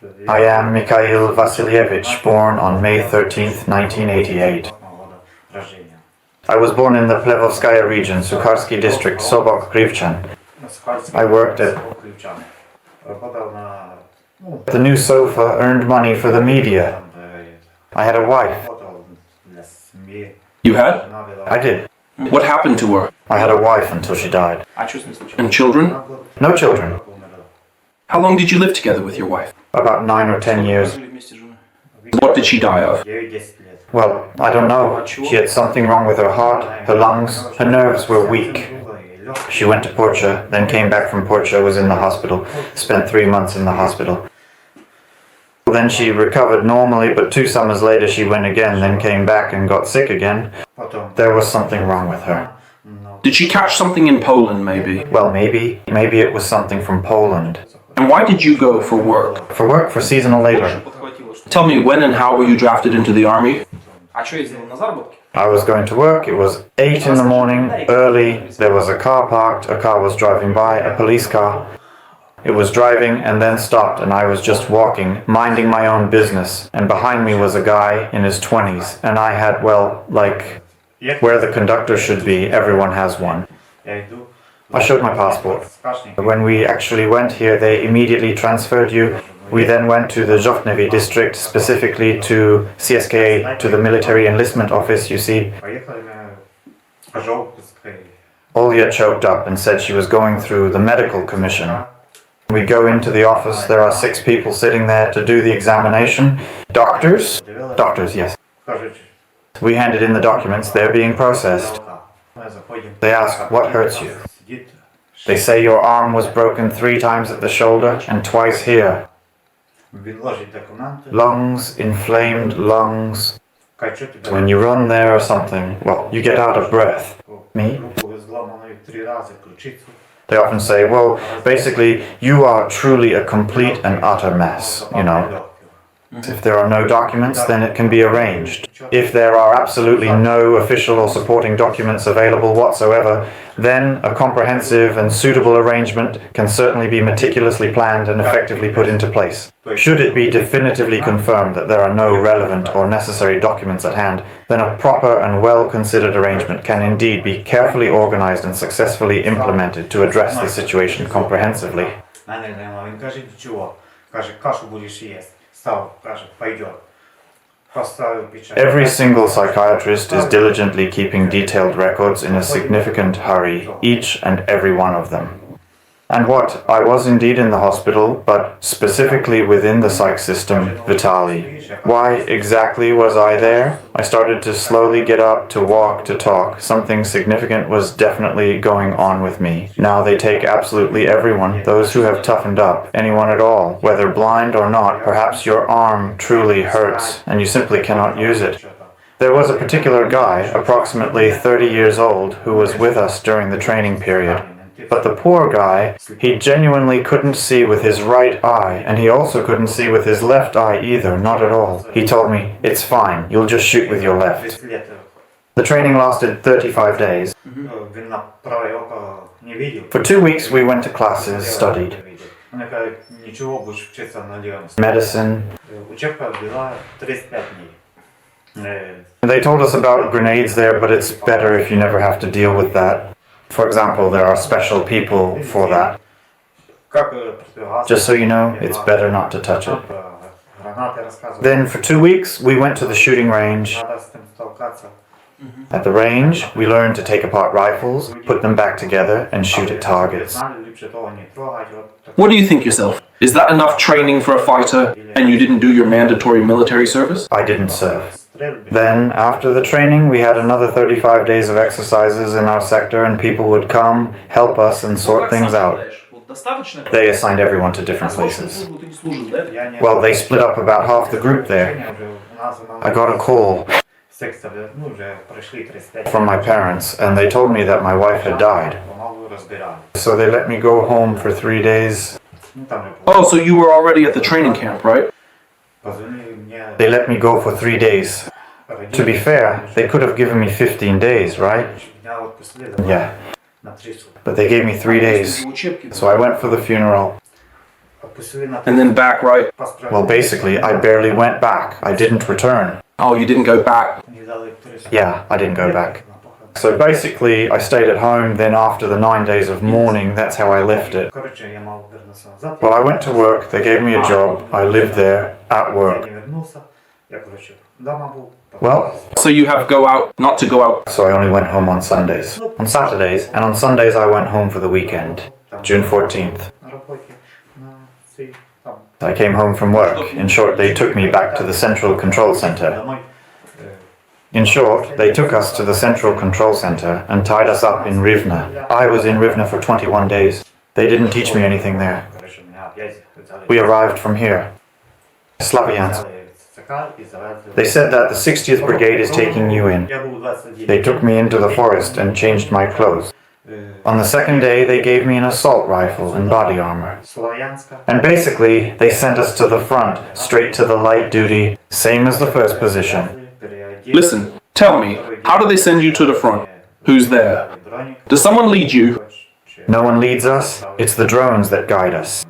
I am Mykhailo Bulik, born on May 13th, 1988. I was born in the Plevovskaya region, Sukharsky district, Sobok, Krivchan. I worked at the new sofa, earned money for the media. I had a wife. You had? I did. What happened to her? I had a wife until she died. And children? No children. How long did you live together with your wife? About 9 or 10 years. What did she die of? Well, I don't know. She had something wrong with her heart, her lungs, her nerves were weak. She went to Porcha, then came back from Porcha, was in the hospital, spent 3 months in the hospital. Then she recovered normally, but 2 summers later she went again, then came back and got sick again. There was something wrong with her. Did she catch something in Poland, maybe? Well, maybe. Maybe it was something from Poland. And why did you go for work? For work, for seasonal labor. Tell me, when and how were you drafted into the army? I was going to work, it was 8 in the morning, early, there was a car parked, a car was driving by, a police car. It was driving and then stopped, and I was just walking, minding my own business, and behind me was a guy in his 20s, and I had, well, like, where the conductor should be, everyone has one. I showed my passport. When we actually went here, they immediately transferred you. We then went to the Zhovnevi district, specifically to CSKA, to the military enlistment office, you see. Olya choked up and said she was going through the medical commission. We go into the office, there are 6 people sitting there to do the examination. Doctors? Doctors, yes. We handed in the documents, they're being processed. They ask, what hurts you? They say your arm was broken 3 times at the shoulder and twice here. Lungs, inflamed lungs. When you run there or something, well, you get out of breath. Me? They often say, well, basically, you are truly a complete and utter mess, you know. If there are no documents, then it can be arranged. If there are absolutely no official or supporting documents available whatsoever, then a comprehensive and suitable arrangement can certainly be meticulously planned and effectively put into place. Should it be definitively confirmed that there are no relevant or necessary documents at hand, then a proper and well-considered arrangement can indeed be carefully organized and successfully implemented to address the situation comprehensively. Every single psychiatrist is diligently keeping detailed records in a significant hurry, each and every one of them. And what? I was indeed in the hospital, but specifically within the psych system, Vitaly. Why exactly was I there? I started to slowly get up, to walk, to talk. Something significant was definitely going on with me. Now they take absolutely everyone, those who have toughened up, anyone at all. Whether blind or not, perhaps your arm truly hurts, and you simply cannot use it. There was a particular guy, approximately 30 years old, who was with us during the training period. But the poor guy, he genuinely couldn't see with his right eye, and he also couldn't see with his left eye either, not at all. He told me, it's fine, you'll just shoot with your left. The training lasted 35 days. For 2 weeks we went to classes, studied medicine. They told us about grenades there, but it's better if you never have to deal with that. For example, there are special people for that. Just so you know, it's better not to touch it. Then for 2 weeks, we went to the shooting range. At the range, we learned to take apart rifles, put them back together, and shoot at targets. What do you think yourself? Is that enough training for a fighter, and you didn't do your mandatory military service? I didn't serve. Then, after the training, we had another 35 days of exercises in our sector, and people would come, help us, and sort things out. They assigned everyone to different places. Well, they split up about half the group there. I got a call from my parents, and they told me that my wife had died. So they let me go home for 3 days. Oh, so you were already at the training camp, right? They let me go for 3 days. To be fair, they could have given me 15 days, right? Yeah. But they gave me 3 days. So I went for the funeral. And then back, right? Well, basically, I barely went back. I didn't return. Oh, you didn't go back. Yeah, I didn't go back. So basically, I stayed at home, then after the 9 days of mourning, that's how I left it. Well, I went to work, they gave me a job, I lived there, at work. Well, So you have go out, not to go out. so I only went home on Sundays. On Saturdays, and on Sundays I went home for the weekend, June 14th. I came home from work. In short, they took me back to the Central Control Center. In short, they took us to the Central Control Center and tied us up in Rivne. I was in Rivne for 21 days. They didn't teach me anything there. We arrived from here, Slavyansk. They said that the 60th Brigade is taking you in. They took me into the forest and changed my clothes. On the second day, they gave me an assault rifle and body armor. And basically, they sent us to the front, straight to the light duty, same as the first position. Listen, tell me, how do they send you to the front? Who's there? Does someone lead you? No one leads us, it's the drones that guide us.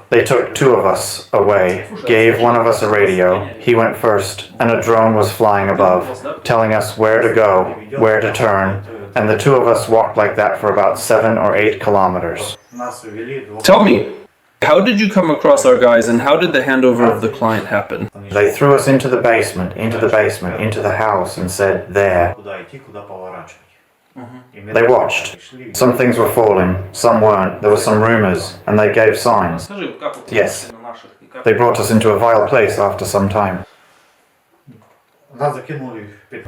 They took two of us away, gave one of us a radio, he went first, and a drone was flying above, telling us where to go, where to turn, and the two of us walked like that for about 7 or 8 kilometers. Tell me, how did you come across our guys and how did the handover of the client happen? They threw us into the basement, into the house, and said, there. They watched. Some things were falling, some weren't. There were some rumors, and they gave signs. Yes. They brought us into a vile place after some time.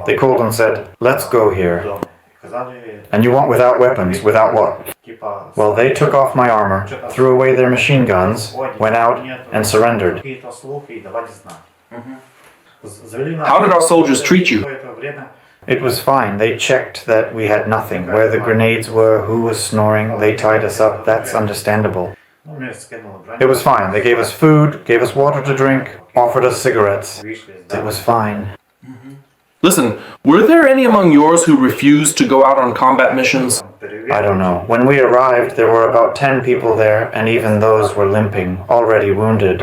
They called and said, let's go here. And you want without weapons, without what? Well, they took off my armor, threw away their machine guns, went out, and surrendered. How did our soldiers treat you? It was fine. They checked that we had nothing. Where the grenades were, who was snoring, they tied us up. That's understandable. It was fine. They gave us food, gave us water to drink, offered us cigarettes. It was fine. Listen, were there any among yours who refused to go out on combat missions? I don't know. When we arrived, there were about 10 people there, and even those were limping, already wounded.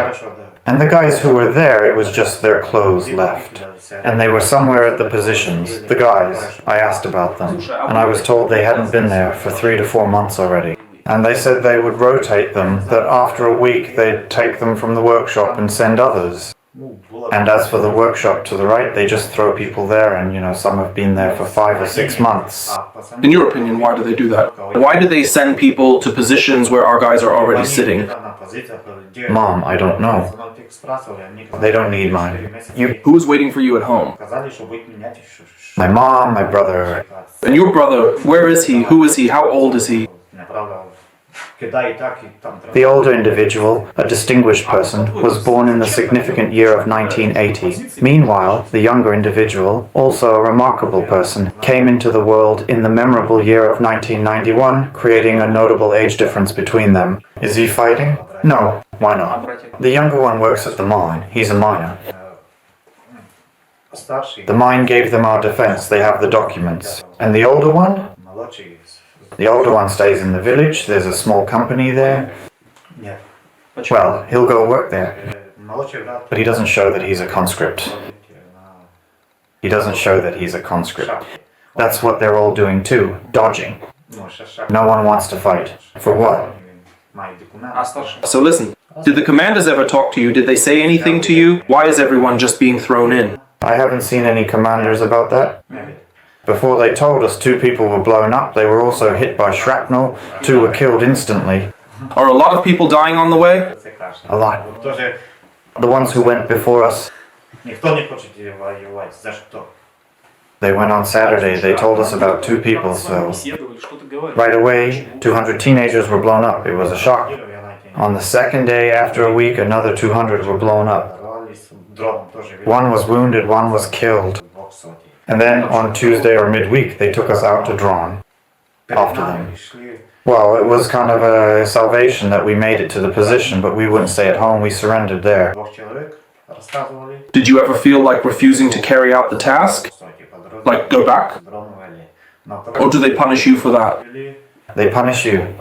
And the guys who were there, it was just their clothes left. And they were somewhere at the positions. The guys, I asked about them, and I was told they hadn't been there for 3 to 4 months already. And they said they would rotate them, that after a week they'd take them from the workshop and send others. And as for the workshop to the right, they just throw people there, and some have been there for 5 or 6 months. In your opinion, why do they do that? Why do they send people to positions where our guys are already sitting? Mom, I don't know. They don't need mine. Who's waiting for you at home? My mom, my brother. And your brother, where is he? Who is he? How old is he? The older individual, a distinguished person, was born in the significant year of 1980. Meanwhile, the younger individual, also a remarkable person, came into the world in the memorable year of 1991, creating a notable age difference between them. Is he fighting? No. Why not? The younger one works at the mine. He's a miner. The mine gave them our defense. They have the documents. And the older one? The older one stays in the village. There's a small company there. Well, he'll go work there. But he doesn't show that he's a conscript. He doesn't show that he's a conscript. That's what they're all doing too, dodging. No one wants to fight. For what? So listen, did the commanders ever talk to you? Did they say anything to you? Why is everyone just being thrown in? I haven't seen any commanders about that. Before they told us 2 people were blown up, they were also hit by shrapnel, 2 were killed instantly. Are a lot of people dying on the way? A lot. The ones who went before us, they went on Saturday. They told us about 2 people, so right away, 200 teenagers were blown up. It was a shock. On the second day, after a week, another 200 were blown up. 1 was wounded, 1 was killed. And then on Tuesday or midweek, they took us out to Drawn after them. Well, it was kind of a salvation that we made it to the position, but we wouldn't stay at home. We surrendered there. Did you ever feel like refusing to carry out the task? Like go back? Or do they punish you for that? They punish you.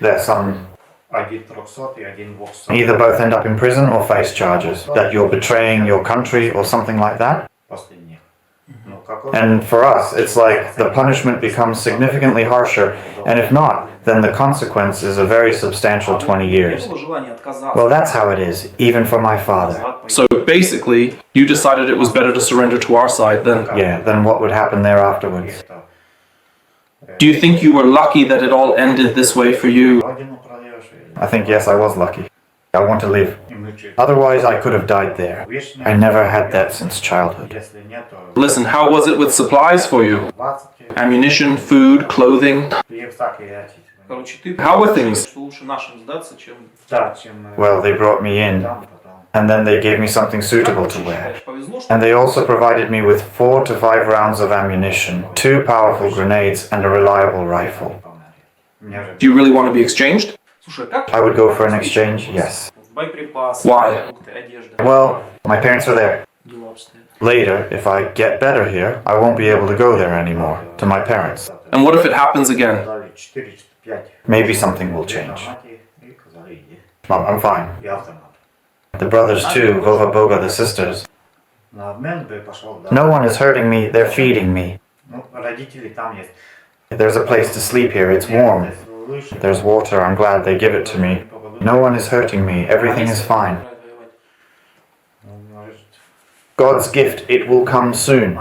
There's some. Either both end up in prison or face charges that you're betraying your country or something like that. And for us, it's like the punishment becomes significantly harsher, and if not, then the consequence is a very substantial 20 years. Well, that's how it is, even for my father. So basically, you decided it was better to surrender to our side then? Yeah, then what would happen there afterwards? Do you think you were lucky that it all ended this way for you? I think yes, I was lucky. I want to live. Otherwise, I could have died there. I never had that since childhood. Listen, how was it with supplies for you? Ammunition, food, clothing? How were things? Well, they brought me in, and then they gave me something suitable to wear. And they also provided me with 4 to 5 rounds of ammunition, 2 powerful grenades, and a reliable rifle. Do you really want to be exchanged? I would go for an exchange, yes. Why? Well, my parents are there. Later, if I get better here, I won't be able to go there anymore, to my parents. And what if it happens again? Maybe something will change. Mom, I'm fine. The brothers too, Vova Boga, the sisters. No one is hurting me, they're feeding me. There's a place to sleep here, it's warm. There's water, I'm glad they give it to me. No one is hurting me, everything is fine. God's gift, it will come soon.